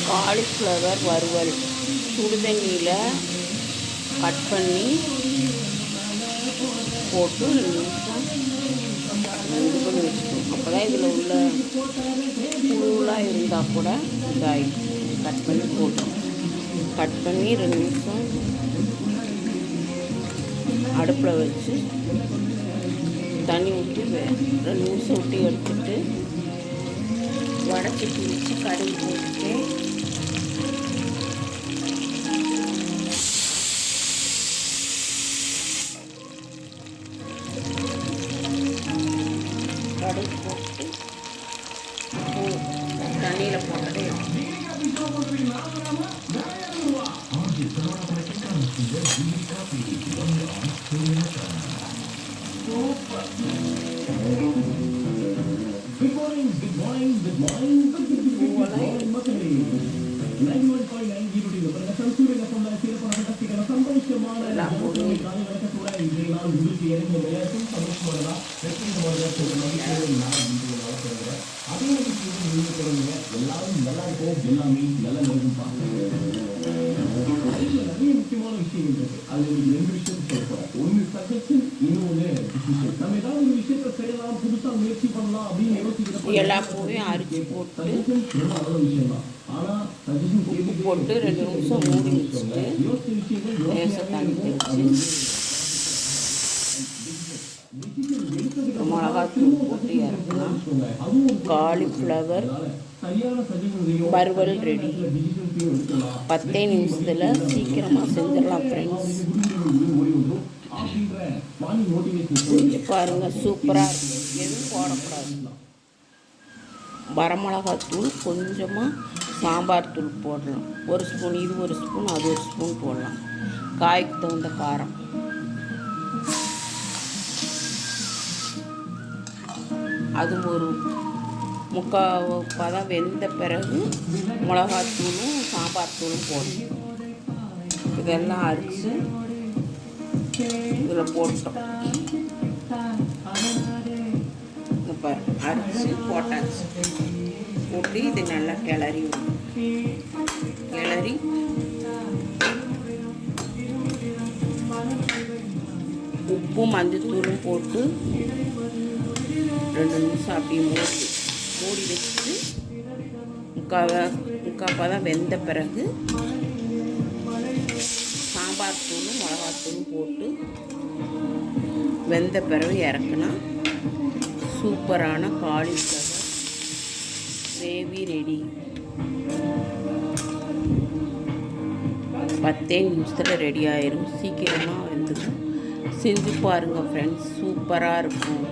Cauliflower வறுவல் சுடுதண்ணியில் cut பண்ணி போட்டு 2 நிமிஷம் இது பண்ணி வச்சுக்கணும். அப்போ தான் இதில் உள்ள புழுலாம் இருந்தால் கூட இதாகிடும். கட் பண்ணி போட்டோம். கட் பண்ணி 2 நிமிஷம் அடுப்பில் வச்சு தண்ணி ஊற்றி 2 நிமிஷம் ஊற்றி எடுத்துட்டு வடச்சட்டி வச்சு கடுகு போட்டு கடுகு போட்டு தண்ணியில் போட்டதே முக்கியமான விஷயம் இருக்கு. அது 2 விஷயம் சொல்லப்போறேன். ஒன்னு சஜஷன், இன்னொன்னு டிசிஷன். நம்ம ஏதாவது ஒரு விஷயத்தை செய்யலாம், புதுசா முயற்சி பண்ணலாம் அப்படின்னு யோசிக்கிறப்ப எல்லா பூவையும் அரிச்சு போட்டு அவ்வளவு விஷயம் தான். ஆனா சஜஷன் உப்பு போட்டு 2 நிமிஷம் மூடி வச்சுட்டு லேசாக தண்ணி தெளிச்சு மிளகாத்தூள் போட்டு இறக்கலாம். காலிஃப்ளவர் வறுவல் ரெடி. 10 நிமிஷத்தில் சீக்கிரமாக செஞ்சிடலாம் ஃப்ரெண்ட்ஸ். செஞ்சு பாருங்கள், சூப்பராக இருக்கும். எதுவும் போடக்கூடாது. வரமிளகாத்தூள் கொஞ்சமாக, சாம்பார் தூள் போடலாம். 1 ஸ்பூன், இது 1 ஸ்பூன், அது 1 ஸ்பூன் போடலாம். காய்க்கு தகுந்த காரம். அது ஒரு 3/4 பதம் வெந்த பிறகு மிளகாத்தூளும் சாம்பார் தூளும் போடணும். இதெல்லாம் அரிச்சு இதில் போட்டோம். இப்போ அரிச்சு போட்டாச்சு. போட்டு இது நல்லா கிளறி உப்பும் மஞ்சத்தூளும் போட்டு 2 நிமிஷம் அப்படியே மூடி வச்சுட்டு 3/4 பதம் வெந்த பிறகு சாம்பார் தூளும் மிளகாத்தூளும் போட்டு வெந்த பிறகு இறக்குனா சூப்பரான காலிஃப்ளவர் கிரேவி ரெடி. 10 நிமிஷத்தில் ரெடி ஆயிரும். சீக்கிரமாக வெந்துடும். செஞ்சு பாருங்கள் ஃப்ரெண்ட்ஸ், சூப்பராக இருக்கும்.